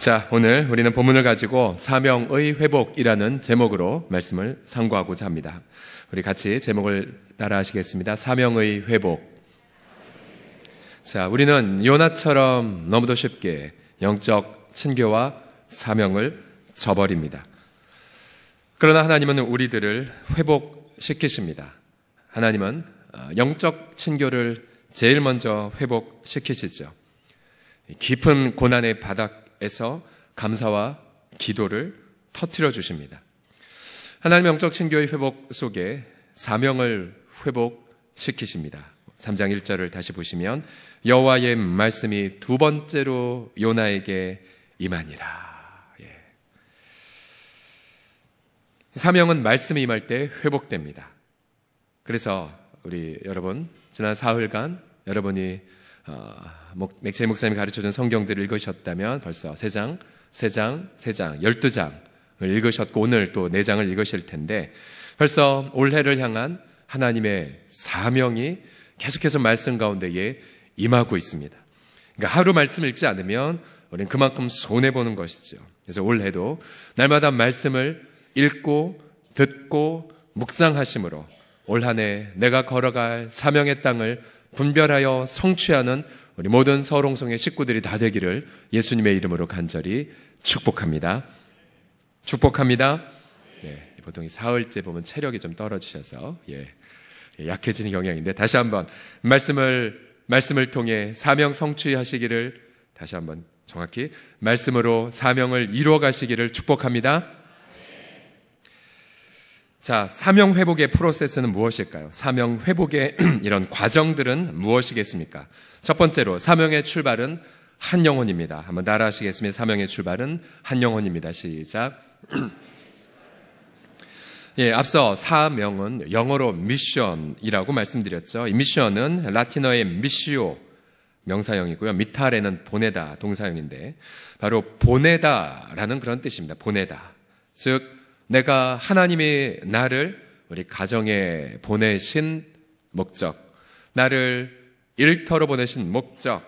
자, 오늘 우리는 본문을 가지고 사명의 회복이라는 제목으로 말씀을 상고하고자 합니다. 우리 같이 제목을 따라 하시겠습니다. 사명의 회복. 자, 우리는 요나처럼 너무도 쉽게 영적 친교와 사명을 저버립니다. 그러나 하나님은 우리들을 회복시키십니다. 하나님은 영적 친교를 제일 먼저 회복시키시죠. 깊은 고난의 바닥에서 감사와 기도를 터뜨려 주십니다. 하나님의 영적 친교의 회복 속에 사명을 회복시키십니다. 3장 1절을 다시 보시면 여호와의 말씀이 두 번째로 요나에게 임하니라. 사명은 말씀이 임할 때 회복됩니다. 그래서 우리 여러분 지난 사흘간 여러분이 맥체이 목사님이 가르쳐준 성경들을 읽으셨다면 벌써 3장, 12장을 읽으셨고 오늘 또 4장을 읽으실 텐데 벌써 올해를 향한 하나님의 사명이 계속해서 말씀 가운데에 임하고 있습니다. 그러니까 하루 말씀 읽지 않으면 우리는 그만큼 손해보는 것이죠. 그래서 올해도 날마다 말씀을 읽고 듣고 묵상하심으로 올 한 해 내가 걸어갈 사명의 땅을 분별하여 성취하는 우리 모든 서울홍성의 식구들이 다 되기를 예수님의 이름으로 간절히 축복합니다. 축복합니다. 네, 보통 이 사흘째 보면 체력이 좀 떨어지셔서 약해지는 경향인데 다시 한번 말씀을 통해 사명 성취하시기를 다시 한번 정확히 말씀으로 사명을 이루어 가시기를 축복합니다. 자, 사명 회복의 프로세스는 무엇일까요? 사명 회복의 이런 과정들은 무엇이겠습니까? 첫 번째로 사명의 출발은 한 영혼입니다. 한번 따라 하시겠습니다. 사명의 출발은 한 영혼입니다. 시작. 앞서 사명은 영어로 미션이라고 말씀드렸죠. 이 미션은 라틴어의 미시오 명사형이고요. 미타레는 보내다 동사형인데 바로 보내다라는 그런 뜻입니다. 보내다. 즉 내가 하나님이 나를 우리 가정에 보내신 목적, 나를 일터로 보내신 목적,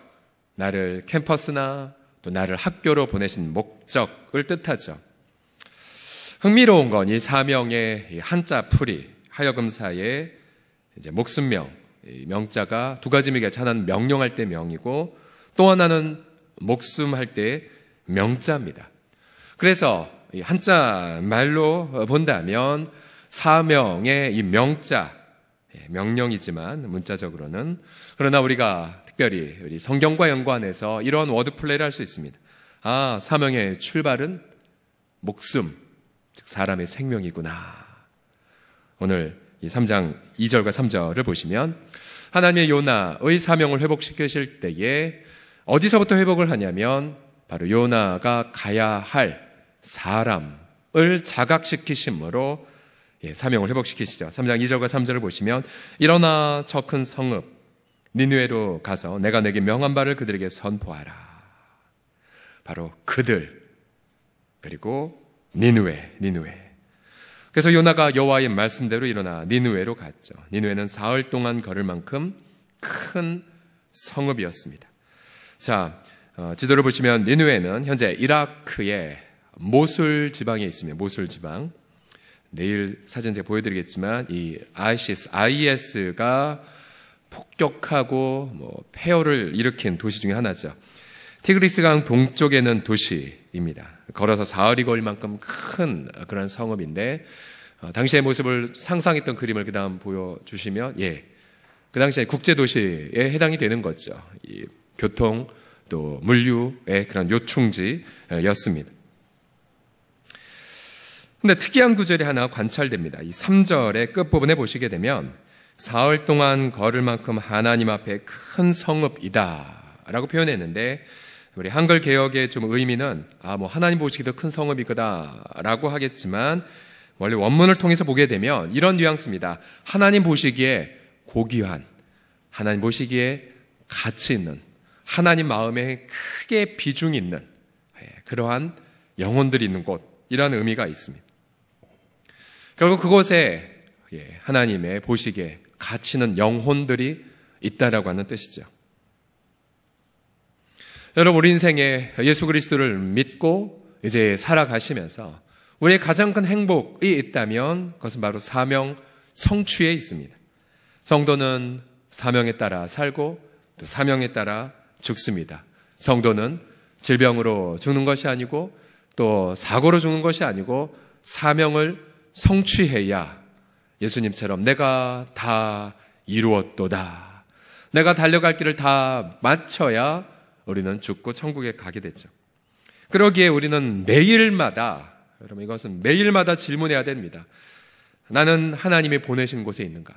나를 캠퍼스나 또 나를 학교로 보내신 목적을 뜻하죠. 흥미로운 건 이 사명의 한자 풀이 하여금사의 이제 목숨명, 명자가 두 가지 의미가 하나는 명령할 때 명이고 또 하나는 목숨할 때 명자입니다. 그래서 이 한자 말로 본다면 사명의 이 명자, 명령이지만 문자적으로는 그러나 우리가 특별히 우리 성경과 연관해서 이런 워드플레이를 할 수 있습니다. 아, 사명의 출발은 목숨, 즉 사람의 생명이구나. 오늘 이 3장 2절과 3절을 보시면 하나님의 요나의 사명을 회복시키실 때에 어디서부터 회복을 하냐면 바로 요나가 가야 할 사람을 자각시키심으로 사명을 회복시키시죠. 3장 2절과 3절을 보시면 일어나 저 큰 성읍 니느웨로 가서 내가 내게 명한 바를 그들에게 선포하라. 바로 그들 그리고 니느웨. 그래서 요나가 여호와의 말씀대로 일어나 니느웨로 갔죠. 니느웨는 사흘 동안 걸을 만큼 큰 성읍이었습니다. 자, 지도를 보시면 니느웨는 현재 이라크의 모술 지방에 있습니다. 모술 지방. 내일 사진 제가 보여드리겠지만 이 IS가 폭격하고 폐허를 일으킨 도시 중에 하나죠. 티그리스강 동쪽에는 도시입니다. 걸어서 사흘이 걸릴 만큼 큰 그런 성읍인데 당시의 모습을 상상했던 그림을 그 다음 보여주시면 그 당시에 국제도시에 해당이 되는 거죠. 이 교통 또 물류의 그런 요충지였습니다. 근데 특이한 구절이 하나 관찰됩니다. 이 3절의 끝부분에 보시게 되면 사흘 동안 걸을 만큼 하나님 앞에 큰 성읍이다 라고 표현했는데 우리 한글 개역의 좀 의미는 하나님 보시기도 큰 성읍이거다 라고 하겠지만 원래 원문을 통해서 보게 되면 이런 뉘앙스입니다. 하나님 보시기에 고귀한, 하나님 보시기에 가치 있는, 하나님 마음에 크게 비중이 있는 그러한 영혼들이 있는 곳이라는 의미가 있습니다. 결국 그곳에 하나님의 보시기에 가치 있는 영혼들이 있다라고 하는 뜻이죠. 여러분, 우리 인생에 예수 그리스도를 믿고 이제 살아가시면서 우리의 가장 큰 행복이 있다면 그것은 바로 사명 성취에 있습니다. 성도는 사명에 따라 살고 또 사명에 따라 죽습니다. 성도는 질병으로 죽는 것이 아니고 또 사고로 죽는 것이 아니고 사명을 성취해야 예수님처럼 내가 다 이루었도다, 내가 달려갈 길을 다 마쳐야 우리는 죽고 천국에 가게 되죠. 그러기에 우리는 매일마다, 여러분, 이것은 매일마다 질문해야 됩니다. 나는 하나님이 보내신 곳에 있는가?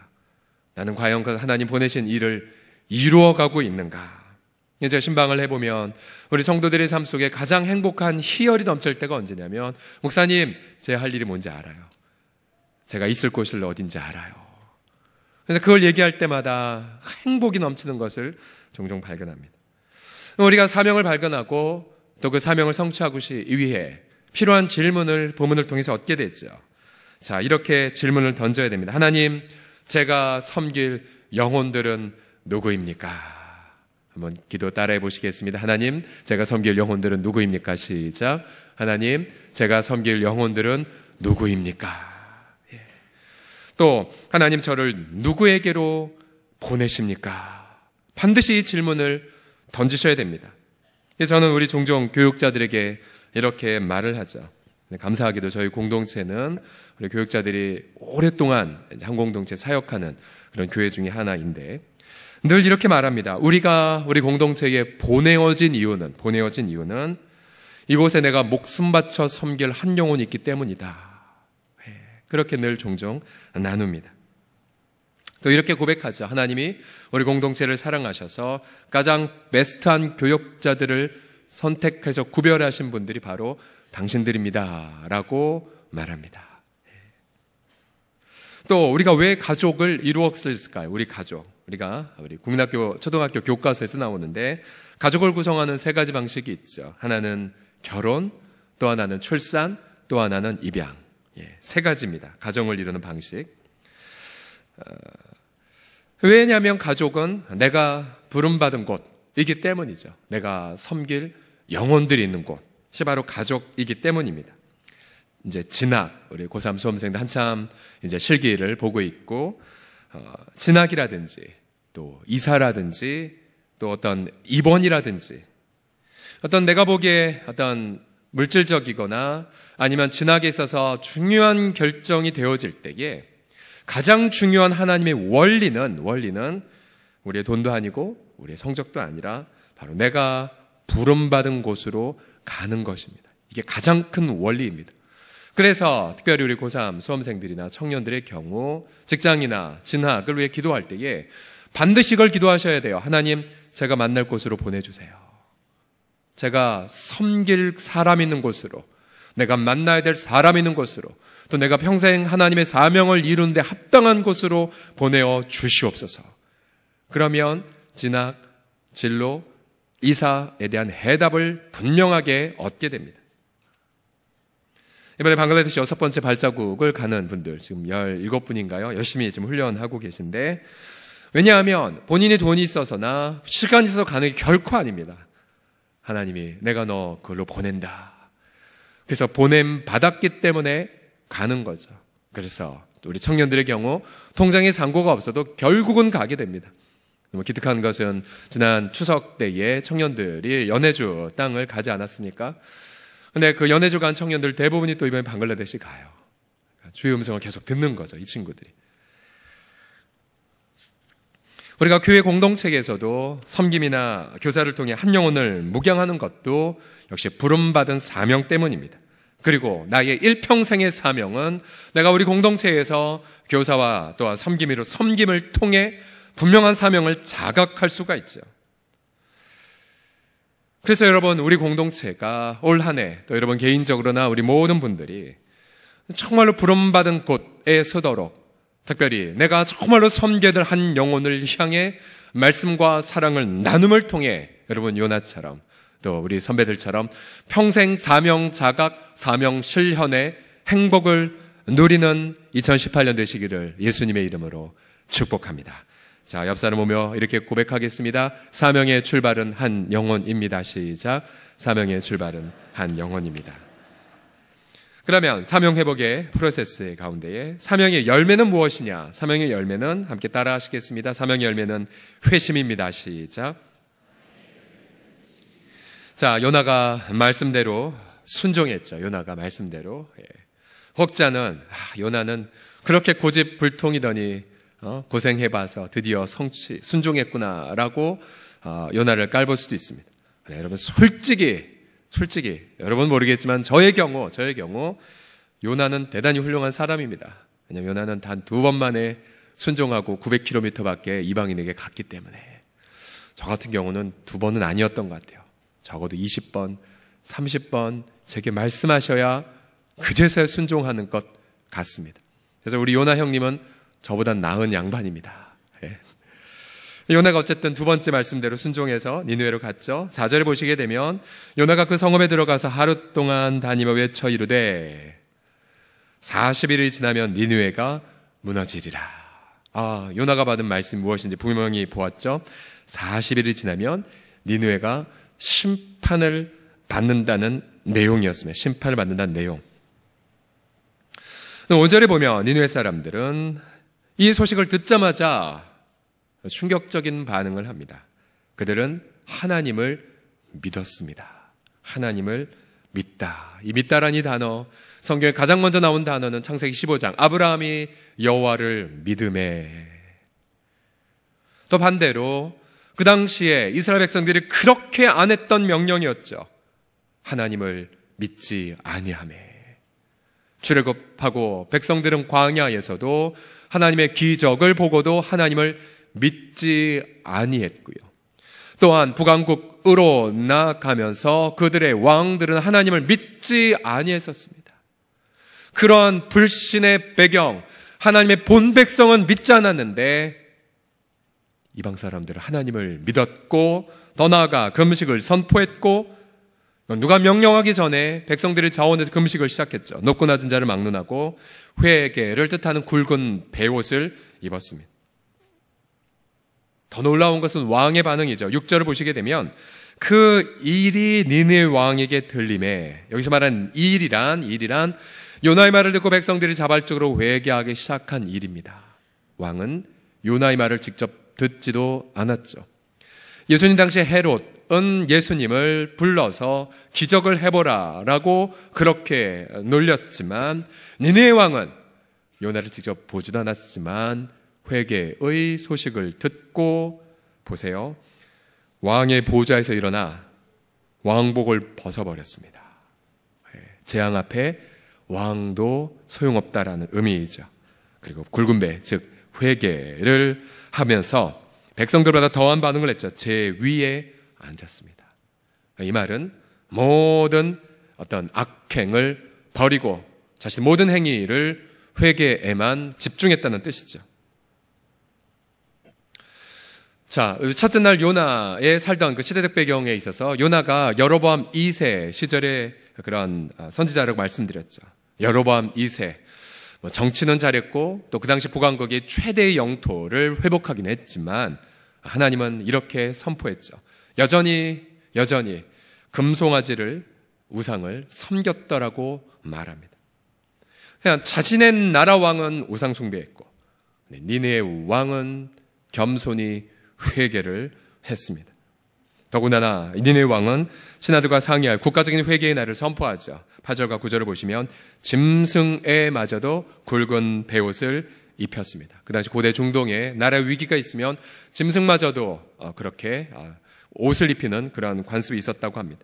나는 과연 그 하나님 보내신 일을 이루어가고 있는가? 제가 신방을 해보면 우리 성도들의 삶 속에 가장 행복한 희열이 넘칠 때가 언제냐면, 목사님, 제 할 일이 뭔지 알아요. 제가 있을 곳이 어딘지 알아요. 그래서 그걸 얘기할 때마다 행복이 넘치는 것을 종종 발견합니다. 우리가 사명을 발견하고 또 그 사명을 성취하기 위해 필요한 질문을 본문을 통해서 얻게 됐죠. 자, 이렇게 질문을 던져야 됩니다. 하나님, 제가 섬길 영혼들은 누구입니까? 한번 기도 따라해 보시겠습니다. 하나님, 제가 섬길 영혼들은 누구입니까? 시작. 하나님, 제가 섬길 영혼들은 누구입니까? 예. 또 하나님, 저를 누구에게로 보내십니까? 반드시 이 질문을 던지셔야 됩니다. 저는 우리 종종 교육자들에게 이렇게 말을 하죠. 감사하게도 저희 공동체는 우리 교육자들이 오랫동안 한 공동체 사역하는 그런 교회 중에 하나인데, 늘 이렇게 말합니다. 우리가 우리 공동체에 보내어진 이유는 이곳에 내가 목숨 바쳐 섬길 한 영혼이 있기 때문이다. 그렇게 늘 종종 나눕니다. 또 이렇게 고백하죠. 하나님이 우리 공동체를 사랑하셔서 가장 베스트한 교육자들을 선택해서 구별하신 분들이 바로 당신들입니다 라고 말합니다. 또 우리가 왜 가족을 이루었을까요? 우리 국민학교, 초등학교 교과서에서 나오는데 가족을 구성하는 세 가지 방식이 있죠. 하나는 결혼, 또 하나는 출산, 또 하나는 입양. 세 가지입니다. 가정을 이루는 방식. 왜냐하면 가족은 내가 부름받은 곳이기 때문이죠. 내가 섬길 영혼들이 있는 곳이 바로 가족이기 때문입니다. 이제 진학, 우리 고3 수험생들 한참 이제 실기를 보고 있고, 진학이라든지 또 이사라든지 또 어떤 입원이라든지 어떤 내가 보기에 어떤 물질적이거나 아니면 진학에 있어서 중요한 결정이 되어질 때에 가장 중요한 하나님의 원리는 우리의 돈도 아니고 우리의 성적도 아니라 바로 내가 부름받은 곳으로 가는 것입니다. 이게 가장 큰 원리입니다. 그래서 특별히 우리 고3 수험생들이나 청년들의 경우 직장이나 진학을 위해 기도할 때에 반드시 이걸 기도하셔야 돼요. 하나님, 제가 만날 곳으로 보내주세요. 제가 섬길 사람 있는 곳으로, 내가 만나야 될 사람 있는 곳으로, 또 내가 평생 하나님의 사명을 이루는 데 합당한 곳으로 보내어 주시옵소서. 그러면 진학, 진로, 이사에 대한 해답을 분명하게 얻게 됩니다. 이번에 방글라데시 6번째 발자국을 가는 분들, 지금 17분인가요? 열심히 지금 훈련하고 계신데, 왜냐하면 본인이 돈이 있어서나 시간이 있어서 가는 게 결코 아닙니다. 하나님이 내가 너 그걸로 보낸다. 그래서 보냄 받았기 때문에 가는 거죠. 그래서 우리 청년들의 경우 통장에 잔고가 없어도 결국은 가게 됩니다. 기특한 것은 지난 추석 때에 청년들이 연해주 땅을 가지 않았습니까? 근데 그 연해주 간 청년들 대부분이 또 이번에 방글라데시 가요. 주의 음성을 계속 듣는 거죠, 이 친구들이. 우리가 교회 공동체에서도 섬김이나 교사를 통해 한 영혼을 목양하는 것도 역시 부름받은 사명 때문입니다. 그리고 나의 일평생의 사명은 내가 우리 공동체에서 교사와 또한 섬김을 통해 분명한 사명을 자각할 수가 있죠. 그래서 여러분, 우리 공동체가 올 한 해, 또 여러분 개인적으로나 우리 모든 분들이 정말로 부름받은 곳에 서도록, 특별히 내가 정말로 섬겨야 될 한 영혼을 향해 말씀과 사랑을 나눔을 통해 여러분 요나처럼 또 우리 선배들처럼 평생 사명 자각, 사명 실현의 행복을 누리는 2018년 되시기를 예수님의 이름으로 축복합니다. 자, 옆 사람 오며 이렇게 고백하겠습니다. 사명의 출발은 한 영혼입니다. 시작. 사명의 출발은 한 영혼입니다. 그러면 사명 회복의 프로세스 가운데에 사명의 열매는 무엇이냐? 사명의 열매는 함께 따라 하시겠습니다. 사명의 열매는 회심입니다. 시작. 자, 요나가 말씀대로 순종했죠. 요나가 말씀대로. 혹자는 요나는 그렇게 고집불통이더니 고생해봐서 드디어 순종했구나라고 요나를 깔볼 수도 있습니다. 네, 여러분 솔직히 여러분 모르겠지만 저의 경우 요나는 대단히 훌륭한 사람입니다. 왜냐하면 요나는 단 2번 만에 순종하고 900km밖에 이방인에게 갔기 때문에 저 같은 경우는 2번은 아니었던 것 같아요. 적어도 20번, 30번 제게 말씀하셔야 그제서야 순종하는 것 같습니다. 그래서 우리 요나 형님은 저보다 나은 양반입니다. 요나가 어쨌든 2번째 말씀대로 순종해서 니느웨로 갔죠. 4절에 보시게 되면 요나가 그 성읍에 들어가서 하루 동안 다니며 외쳐 이르되 40일이 지나면 니느웨가 무너지리라. 요나가 받은 말씀이 무엇인지 분명히 보았죠. 40일이 지나면 니느웨가 심판을 받는다는 내용이었습니다. 심판을 받는다는 내용. 5절에 보면 니느웨 사람들은 이 소식을 듣자마자 충격적인 반응을 합니다. 그들은 하나님을 믿었습니다. 하나님을 믿다. 이 믿다라는 이 단어, 성경에 가장 먼저 나온 단어는 창세기 15장 아브라함이 여호와를 믿음에. 또 반대로 그 당시에 이스라엘 백성들이 그렇게 안 했던 명령이었죠. 하나님을 믿지 아니하매. 출애굽하고 백성들은 광야에서도 하나님의 기적을 보고도 하나님을 믿지 아니했고요. 또한 북왕국으로 나아가면서 그들의 왕들은 하나님을 믿지 아니했었습니다. 그러한 불신의 배경, 하나님의 본 백성은 믿지 않았는데 이방 사람들은 하나님을 믿었고 더 나아가 금식을 선포했고 누가 명령하기 전에 백성들이 자원해서 금식을 시작했죠. 높고 낮은 자를 막론하고 회개를 뜻하는 굵은 베옷을 입었습니다. 더 놀라운 것은 왕의 반응이죠. 6절을 보시게 되면 그 일이 니느웨 왕에게 들림에, 여기서 말하는 일이란 요나의 말을 듣고 백성들이 자발적으로 회개하기 시작한 일입니다. 왕은 요나의 말을 직접 듣지도 않았죠. 예수님 당시 헤롯은 예수님을 불러서 기적을 해보라 라고 그렇게 놀렸지만 니느웨 왕은 요나를 직접 보지도 않았지만 회개의 소식을 듣고 보세요. 왕의 보좌에서 일어나 왕복을 벗어버렸습니다. 재앙 앞에 왕도 소용없다라는 의미이죠. 그리고 굵은 배, 즉 회개를 하면서 백성들보다 더한 반응을 했죠. 제 위에 앉았습니다. 이 말은 모든 어떤 악행을 버리고 자신의 모든 행위를 회개에만 집중했다는 뜻이죠. 자, 첫째 날 요나의 살던 그 시대적 배경에 있어서 요나가 여로보암 2세 시절의 그런 선지자라고 말씀드렸죠. 여로보암 2세. 정치는 잘했고 또 그 당시 북왕국의 최대의 영토를 회복하긴 했지만 하나님은 이렇게 선포했죠. 여전히 금송아지를 우상을 섬겼더라고 말합니다. 그냥 자신의 나라 왕은 우상 숭배했고 니느웨 왕은 겸손히 회개를 했습니다. 더군다나 니느웨 왕은 신하들과 상의하여 국가적인 회개의 날을 선포하죠. 8절과 9절을 보시면 짐승에 마저도 굵은 베옷을 입혔습니다. 그 당시 고대 중동에 나라 위기가 있으면 짐승마저도 그렇게 옷을 입히는 그런 관습이 있었다고 합니다.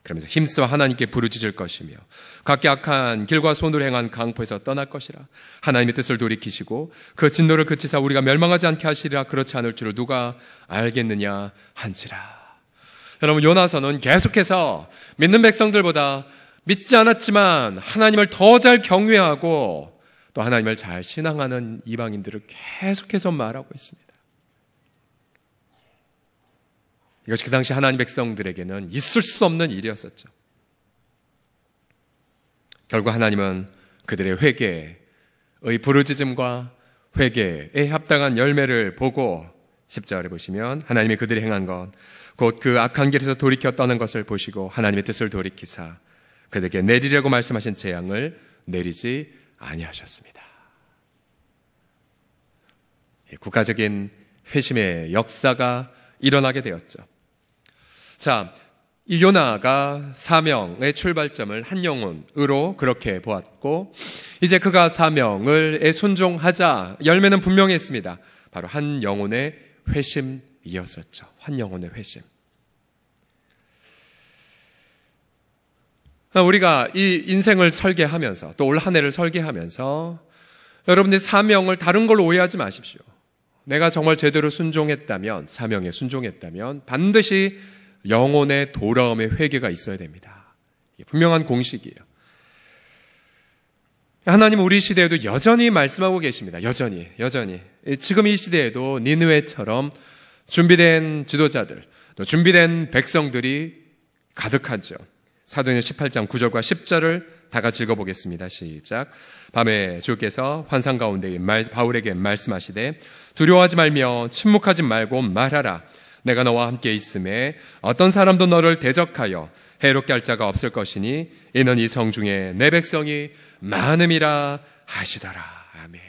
그러면서 힘써 하나님께 부르짖을 것이며 각기 악한 길과 손으로 행한 강포에서 떠날 것이라. 하나님의 뜻을 돌이키시고 그 진노를 그치사 우리가 멸망하지 않게 하시리라. 그렇지 않을 줄을 누가 알겠느냐 한지라. 여러분, 요나서는 계속해서 믿는 백성들보다 믿지 않았지만 하나님을 더 잘 경외하고 또 하나님을 잘 신앙하는 이방인들을 계속해서 말하고 있습니다. 이것이 그 당시 하나님 백성들에게는 있을 수 없는 일이었었죠. 결국 하나님은 그들의 회개의 부르짖음과 회개에 합당한 열매를 보고 10절에 보시면 하나님이 그들이 행한 것 곧 그 악한 길에서 돌이켜 떠난 것을 보시고 하나님의 뜻을 돌이키사 그들에게 내리려고 말씀하신 재앙을 내리지 아니하셨습니다. 국가적인 회심의 역사가 일어나게 되었죠. 자, 이 요나가 사명의 출발점을 한 영혼으로 그렇게 보았고 이제 그가 사명을 순종하자 열매는 분명했습니다. 바로 한 영혼의 회심이었었죠. 한 영혼의 회심. 우리가 이 인생을 설계하면서 또 올 한 해를 설계하면서 여러분들이 사명을 다른 걸로 오해하지 마십시오. 내가 정말 제대로 순종했다면, 사명에 순종했다면 반드시 영혼의 돌아옴의 회개가 있어야 됩니다. 이게 분명한 공식이에요. 하나님은 우리 시대에도 여전히 말씀하고 계십니다. 여전히. 지금 이 시대에도 니느웨처럼 준비된 지도자들, 또 준비된 백성들이 가득하죠. 사도행전 18장 9절과 10절을 다 같이 읽어보겠습니다. 시작. 밤에 주께서 환상 가운데 바울에게 말씀하시되 두려워하지 말며 침묵하지 말고 말하라. 내가 너와 함께 있음에 어떤 사람도 너를 대적하여 해롭게 할 자가 없을 것이니 이는 이 성 중에 내 백성이 많음이라 하시더라. 아멘.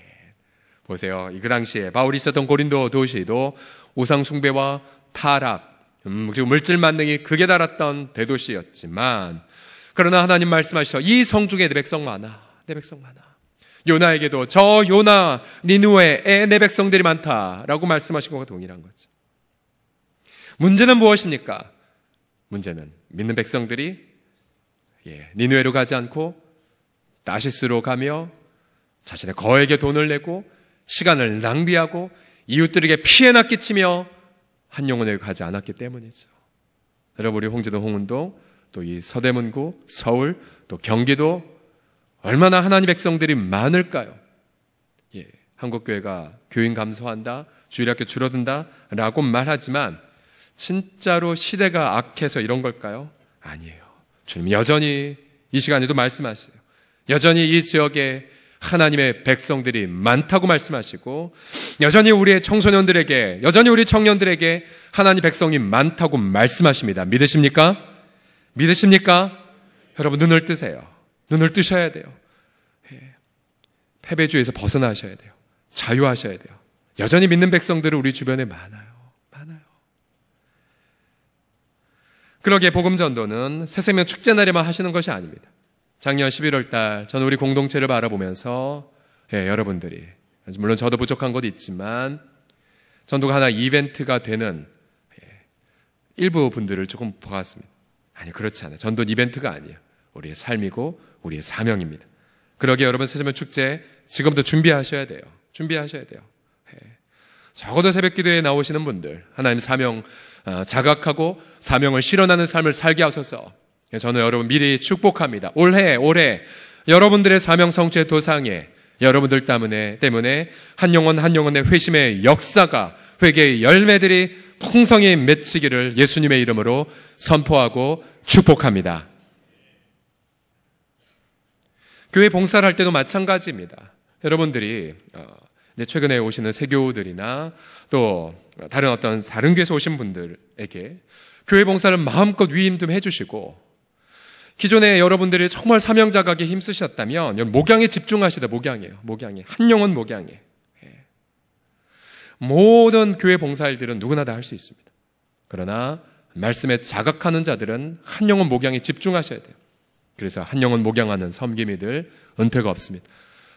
보세요. 그 당시에 바울이 있었던 고린도 도시도 우상 숭배와 타락 그리고 물질 만능이 극에 달았던 대도시였지만 그러나 하나님 말씀하시죠. 이 성 중에 내 백성 많아. 내 백성 많아. 요나에게도 저 요나 니느웨에 내 백성들이 많다라고 말씀하신 것과 동일한 거죠. 문제는 무엇입니까? 문제는 믿는 백성들이 니느웨로 가지 않고 다시스로 가며 자신의 거액의 돈을 내고 시간을 낭비하고 이웃들에게 피해나 끼치며 한 영혼에 가지 않았기 때문이죠. 여러분, 우리 홍제동 홍은동 또 이 서대문구, 서울, 또 경기도 얼마나 하나님 백성들이 많을까요? 한국교회가 교인 감소한다, 주일학교 줄어든다 라고 말하지만 진짜로 시대가 악해서 이런 걸까요? 아니에요. 주님 여전히 이 시간에도 말씀하세요. 여전히 이 지역에 하나님의 백성들이 많다고 말씀하시고 여전히 우리의 청소년들에게, 여전히 우리 청년들에게 하나님 백성이 많다고 말씀하십니다. 믿으십니까? 믿으십니까? 여러분 눈을 뜨세요. 눈을 뜨셔야 돼요. 패배주의에서 벗어나셔야 돼요. 자유하셔야 돼요. 여전히 믿는 백성들은 우리 주변에 많아요. 그러기에 복음전도는 새생명 축제날에만 하시는 것이 아닙니다. 작년 11월 달 저는 우리 공동체를 바라보면서 여러분들이, 물론 저도 부족한 것도 있지만 전도가 하나 이벤트가 되는 일부 분들을 조금 보았습니다. 아니, 그렇지 않아요. 전도는 이벤트가 아니에요. 우리의 삶이고 우리의 사명입니다. 그러기에 여러분 새생명 축제 지금부터 준비하셔야 돼요. 적어도 새벽 기도에 나오시는 분들, 하나님 사명 자각하고 사명을 실현하는 삶을 살게 하소서. 저는 여러분 미리 축복합니다. 올해 여러분들의 사명 성취의 도상에 여러분들 때문에 한 영혼의 회심의 역사가, 회개의 열매들이 풍성히 맺히기를 예수님의 이름으로 선포하고 축복합니다. 교회 봉사를 할 때도 마찬가지입니다. 여러분들이 최근에 오시는 세교우들이나 또 다른 교회에서 오신 분들에게 교회 봉사를 마음껏 위임 좀 해주시고, 기존에 여러분들이 정말 사명자각에 힘쓰셨다면 목양에 집중하시다. 목양에 한 영혼 목양에. 모든 교회 봉사일들은 누구나 다 할 수 있습니다. 그러나 말씀에 자각하는 자들은 한 영혼 목양에 집중하셔야 돼요. 그래서 한 영혼 목양하는 섬김이들 은퇴가 없습니다.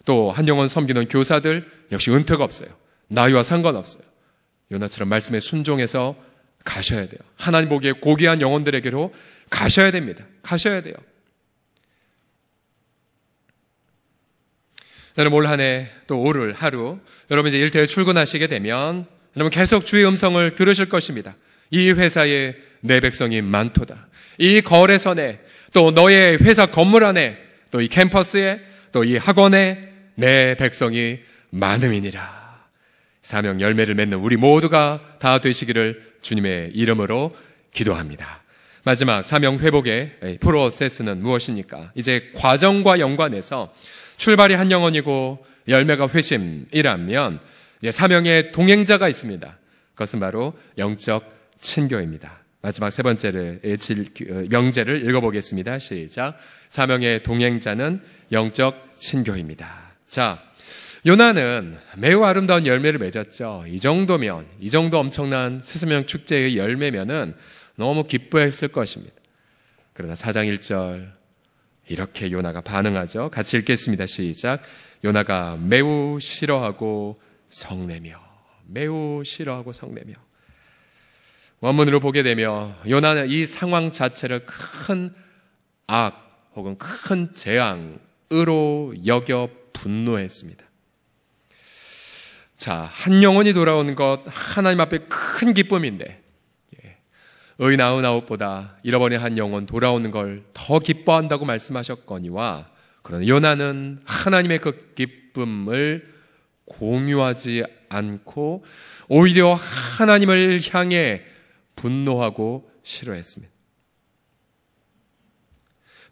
또 한 영혼 섬기는 교사들 역시 은퇴가 없어요. 나이와 상관없어요. 요나처럼 말씀에 순종해서 가셔야 돼요. 하나님 보기에 고귀한 영혼들에게로 가셔야 됩니다. 가셔야 돼요. 여러분 올 한 해 또 오를 하루 여러분 이제 일터에 출근하시게 되면 여러분 계속 주의 음성을 들으실 것입니다. 이 회사에 내 백성이 많도다. 이 거래선에 또 너의 회사 건물 안에 또 이 캠퍼스에 또 이 학원에 내 백성이 많음이니라. 사명 열매를 맺는 우리 모두가 다 되시기를 주님의 이름으로 기도합니다. 마지막 사명 회복의 프로세스는 무엇입니까? 이제 과정과 연관해서 출발이 한 영혼이고 열매가 회심이라면 이제 사명의 동행자가 있습니다. 그것은 바로 영적 친교입니다. 마지막 세 번째를 명제를 읽어보겠습니다. 시작. 사명의 동행자는 영적 친교입니다. 자, 요나는 매우 아름다운 열매를 맺었죠. 이 정도 엄청난 스스명 축제의 열매면은 너무 기뻐했을 것입니다. 그러나 4장 1절 이렇게 요나가 반응하죠. 같이 읽겠습니다. 시작. 요나가 매우 싫어하고 성내며, 매우 싫어하고 성내며. 원문으로 보게 되면 요나는 이 상황 자체를 큰 악 혹은 큰 재앙으로 여겨 분노했습니다. 자, 한 영혼이 돌아오는 것 하나님 앞에 큰 기쁨인데 의 99보다 잃어버린 한 영혼 돌아오는 걸 더 기뻐한다고 말씀하셨거니와, 그러나 요나는 하나님의 그 기쁨을 공유하지 않고 오히려 하나님을 향해 분노하고 싫어했습니다.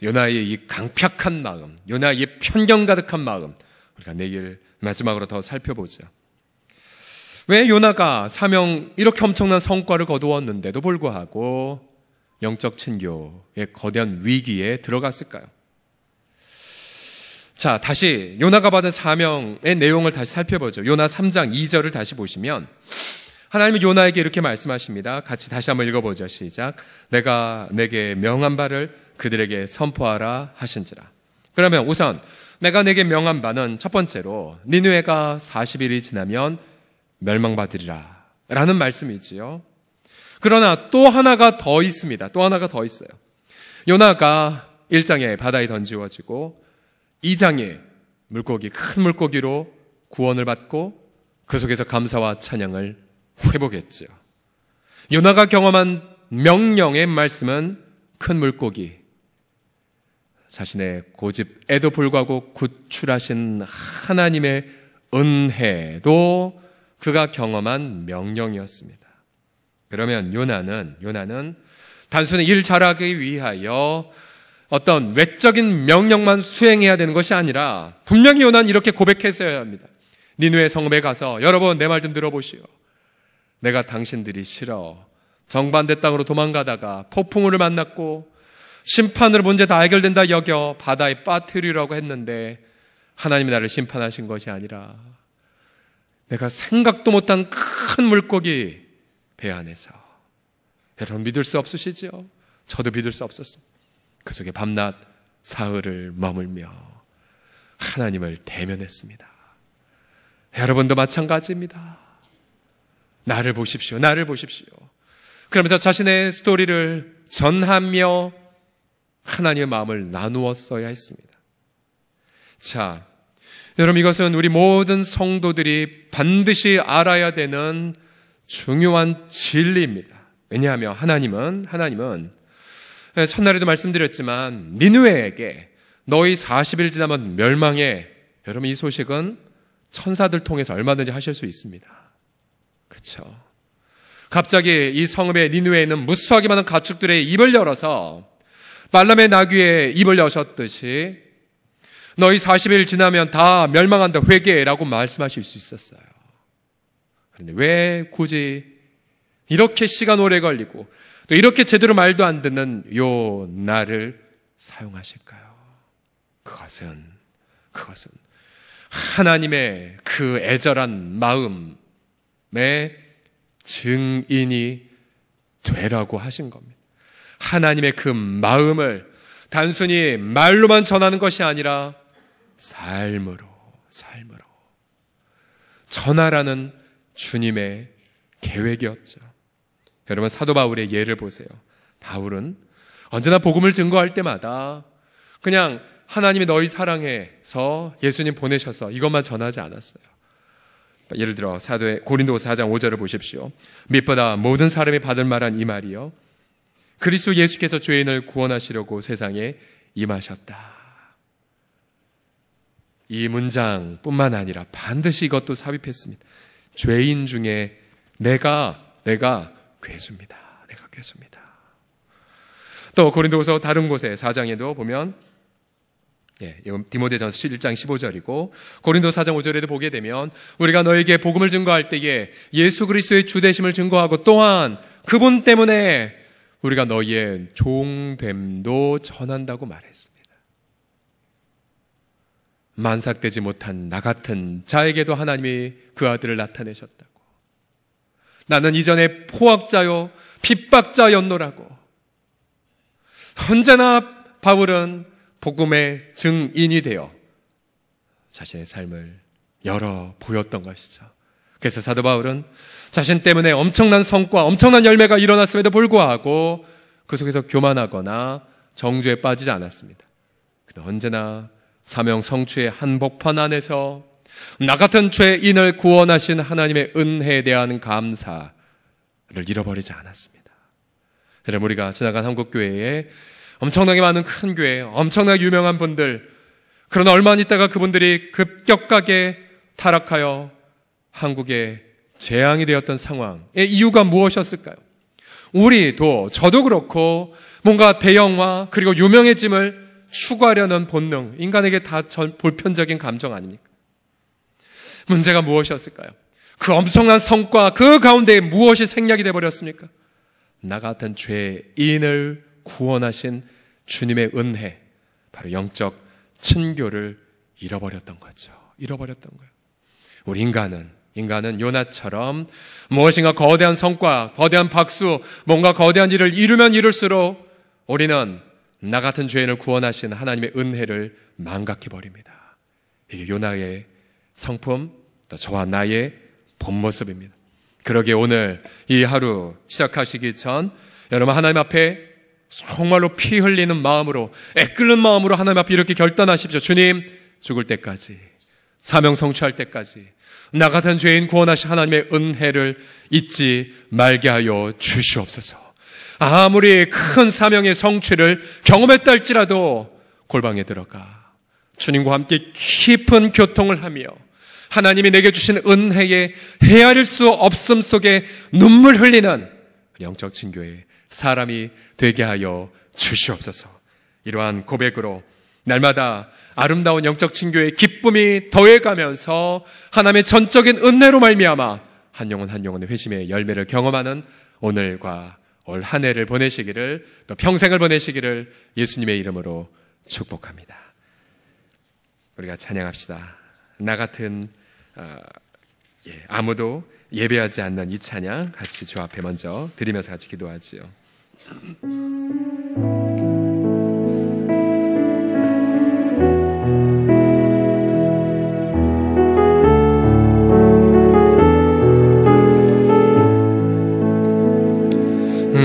요나의 이 강팍한 마음, 요나의 이 편견 가득한 마음, 우리가 내일 마지막으로 더 살펴보죠. 왜 요나가 사명 이렇게 엄청난 성과를 거두었는데도 불구하고 영적 친교의 거대한 위기에 들어갔을까요? 자, 다시 요나가 받은 사명의 내용을 다시 살펴보죠. 요나 3장 2절을 다시 보시면 하나님은 요나에게 이렇게 말씀하십니다. 같이 다시 한번 읽어보죠. 시작. 내가 내게 명한 바를 그들에게 선포하라 하신지라. 그러면 우선 내가 내게 명한 바는 첫 번째로 니느웨가 40일이 지나면 멸망받으리라 라는 말씀이지요. 그러나 또 하나가 더 있습니다. 또 하나가 더 있어요. 요나가 1장에 바다에 던지워지고 2장에 큰 물고기로 구원을 받고 그 속에서 감사와 찬양을 회복했지요. 요나가 경험한 명령의 말씀은 큰 물고기, 자신의 고집에도 불구하고 구출하신 하나님의 은혜도 그가 경험한 명령이었습니다. 그러면 요나는 단순히 일 잘하기 위하여 어떤 외적인 명령만 수행해야 되는 것이 아니라 분명히 요나는 이렇게 고백했어야 합니다. 니느웨 성읍에 가서 여러분 내 말 좀 들어보시오. 내가 당신들이 싫어 정반대 땅으로 도망가다가 폭풍우를 만났고 심판으로 문제 다 해결된다 여겨 바다에 빠뜨리라고 했는데 하나님이 나를 심판하신 것이 아니라 내가 생각도 못한 큰 물고기 배 안에서, 여러분 믿을 수 없으시죠? 저도 믿을 수 없었습니다. 그 속에 밤낮 사흘을 머물며 하나님을 대면했습니다. 여러분도 마찬가지입니다. 나를 보십시오. 나를 보십시오. 그러면서 자신의 스토리를 전하며 하나님의 마음을 나누었어야 했습니다. 자, 여러분 이것은 우리 모든 성도들이 반드시 알아야 되는 중요한 진리입니다. 왜냐하면 하나님은 첫날에도 말씀드렸지만 니느웨에게 너희 40일 지나면 멸망해. 여러분 이 소식은 천사들 통해서 얼마든지 하실 수 있습니다. 그렇죠? 갑자기 이 성읍의 니느웨에는 무수하게 많은 가축들의 입을 열어서 말람의 나귀의 입을 여셨듯이 너희 40일 지나면 다 멸망한다 회개라고 말씀하실 수 있었어요. 그런데 왜 굳이 이렇게 시간 오래 걸리고 또 이렇게 제대로 말도 안 듣는 요나를 사용하실까요? 그것은 하나님의 그 애절한 마음의 증인이 되라고 하신 겁니다. 하나님의 그 마음을 단순히 말로만 전하는 것이 아니라 삶으로 전하라는 주님의 계획이었죠. 여러분 사도 바울의 예를 보세요. 바울은 언제나 복음을 증거할 때마다 그냥 하나님이 너희 사랑해서 예수님 보내셔서 이것만 전하지 않았어요. 예를 들어 고린도서 4장 5절을 보십시오. 밑보다 모든 사람이 받을 만한 이 말이요 그리스도 예수께서 죄인을 구원하시려고 세상에 임하셨다. 이 문장뿐만 아니라 반드시 이것도 삽입했습니다. 죄인 중에 내가 괴수입니다. 내가 괴수입니다. 또 고린도서 다른 곳에 4장에도 보면 이건 디모데전서 1장 15절이고 고린도 4장 5절에도 보게 되면 우리가 너에게 복음을 증거할 때에 예수 그리스도의 주되심을 증거하고 또한 그분 때문에 우리가 너희의 종됨도 전한다고 말했습니다. 만삭되지 못한 나 같은 자에게도 하나님이 그 아들을 나타내셨다고. 나는 이전에 포악자요 핍박자였노라고. 언제나 바울은 복음의 증인이 되어 자신의 삶을 열어 보였던 것이죠. 그래서 사도 바울은 자신 때문에 엄청난 성과, 엄청난 열매가 일어났음에도 불구하고 그 속에서 교만하거나 정죄에 빠지지 않았습니다. 그는 언제나 사명 성취의 한복판 안에서 나 같은 죄인을 구원하신 하나님의 은혜에 대한 감사를 잃어버리지 않았습니다. 여러분, 우리가 지나간 한국교회에 엄청나게 많은 큰 교회, 엄청나게 유명한 분들, 그러나 얼마 안 있다가 그분들이 급격하게 타락하여 한국에 재앙이 되었던 상황의 이유가 무엇이었을까요? 우리도, 저도 그렇고 뭔가 대형화 그리고 유명해짐을 추구하려는 본능, 인간에게 다 보편적인 감정 아닙니까? 문제가 무엇이었을까요? 그 엄청난 성과 그 가운데 무엇이 생략이 되어버렸습니까? 나 같은 죄인을 구원하신 주님의 은혜, 바로 영적 친교를 잃어버렸던 거죠. 잃어버렸던 거예요. 우리 인간은 요나처럼 무엇인가 거대한 성과, 거대한 박수, 뭔가 거대한 일을 이루면 이룰수록 우리는 나 같은 죄인을 구원하신 하나님의 은혜를 망각해버립니다. 이게 요나의 성품, 또 저와 나의 본 모습입니다. 그러기에 오늘 이 하루 시작하시기 전 여러분 하나님 앞에 정말로 피 흘리는 마음으로, 애끓는 마음으로 하나님 앞에 이렇게 결단하십시오. 주님, 죽을 때까지, 사명 성취할 때까지 나 같은 죄인 구원하신 하나님의 은혜를 잊지 말게 하여 주시옵소서. 아무리 큰 사명의 성취를 경험했다 할지라도 골방에 들어가 주님과 함께 깊은 교통을 하며 하나님이 내게 주신 은혜에 헤아릴 수 없음 속에 눈물 흘리는 영적 친교의 사람이 되게 하여 주시옵소서. 이러한 고백으로 날마다 아름다운 영적 친교의 기쁨이 더해가면서 하나님의 전적인 은혜로 말미암아 한 영혼 한 영혼의 회심의 열매를 경험하는 오늘과 올 한 해를 보내시기를, 또 평생을 보내시기를 예수님의 이름으로 축복합니다. 우리가 찬양합시다. 나 같은 아무도 예배하지 않는 이 찬양 같이 주 앞에 먼저 드리면서 같이 기도하지요.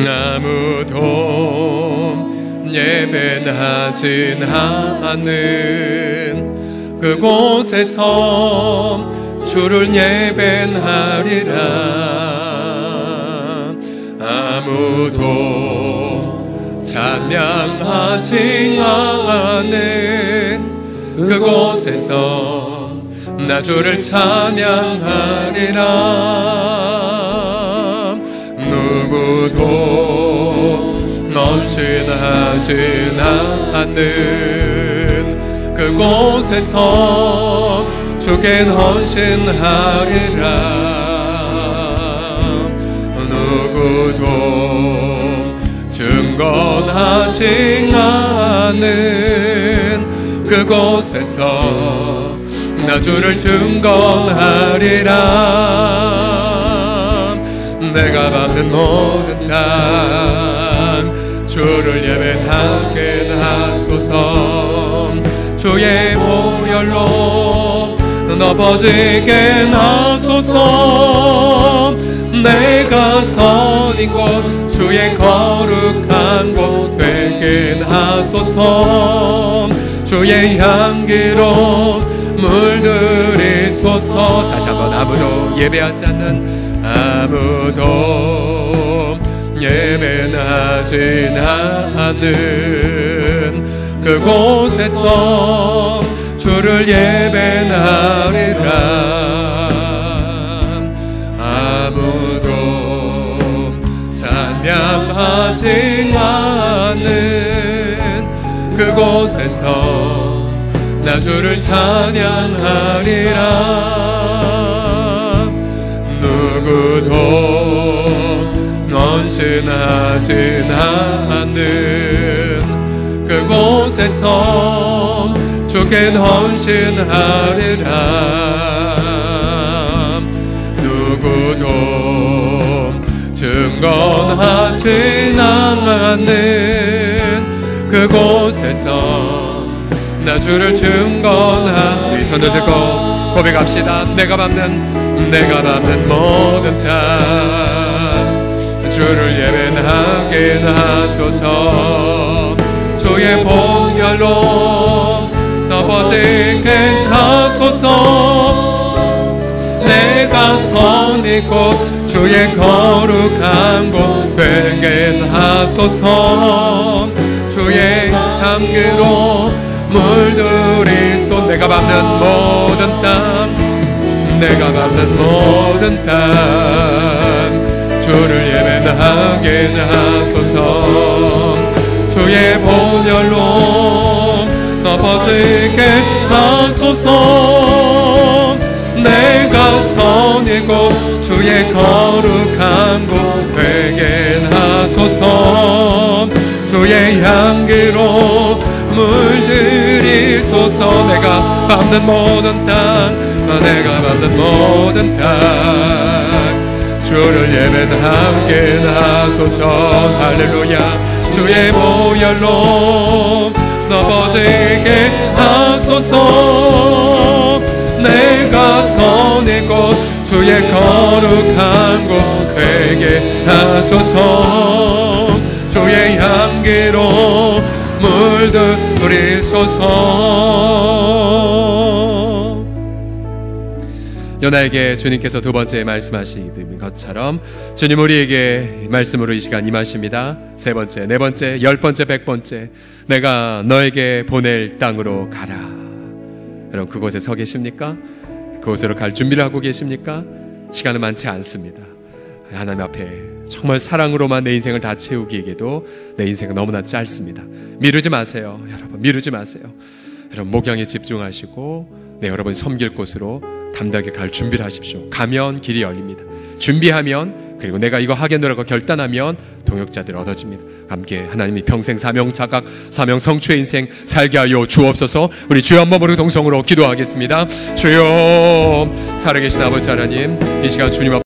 아무도 예배하진 않는 그곳에서 주를 예배하리라. 아무도 찬양하지 않는 그곳에서 나 주를 찬양하리라. 누구도 헌신하지 않는 그곳에서 주께 헌신하리라. 누구도 증거하지 않는 그곳에서 나 주를 증거하리라. 내가 받는 모든 땅 주를 예배하게 하소서. 주의 보혈로 넘어지게 하소서. 내가 선 이곳 주의 거룩한 곳 되게 하소서. 주의 향기로 물들이소서. 다시 한번 아무도 예배하지 않는, 아무도 예배하지 않는 그곳에서 주를 예배하리라. 아무도 찬양하지 않는 그곳에서 나 주를 찬양하리라. 누구도 헌신하지 않는 그곳에서 주께 헌신하리라. 누구도 증거하지 않는 그곳에서 나 주를 증거하리. 우리 손을 들고 고백합시다. 내가 밟는 모든 땅 주를 예배하게 하소서. 주의 보혈로 덮어지게 하소서. 내가 선이 곧 주의 거룩한 곳 되게 하소서. 주의 향기로 물들이소. 내가 밟는 모든 땅 주를 예배하게 하소서. 주의 보혈로 덮어지게 하소서. 내가 선이 곧 주의 거룩한 곳 되게 하소서. 주의 향기로 물들이소서. 내가 밟는 모든 땅 주를 예배하게 하소서. 할렐루야. 주의 보혈로 덮어지게 하소서. 내가 선이 곧 주의 거룩한 곳 되게 하소서. 주의 향기로 물들이소서. 요나에게 주님께서 두 번째 말씀하시는 것처럼 주님 우리에게 말씀으로 이 시간 임하십니다. 세 번째, 네 번째, 10번째, 100번째 내가 너에게 보낼 땅으로 가라. 여러분 그곳에 서 계십니까? 그곳으로 갈 준비를 하고 계십니까? 시간은 많지 않습니다. 하나님 앞에 정말 사랑으로만 내 인생을 다 채우기에도 내 인생은 너무나 짧습니다. 미루지 마세요. 여러분 미루지 마세요. 여러분 목양에 집중하시고 여러분 섬길 곳으로 담대하게 갈 준비를 하십시오. 가면 길이 열립니다. 준비하면, 그리고 내가 이거 하겠노라고 결단하면 동역자들 얻어집니다. 함께 하나님이 평생 사명 자각, 사명 성취의 인생 살게 하여 주옵소서. 우리 주여 한번 부르고 동성으로 기도하겠습니다. 주여, 살아계신 아버지 하나님, 이 시간 주님 앞에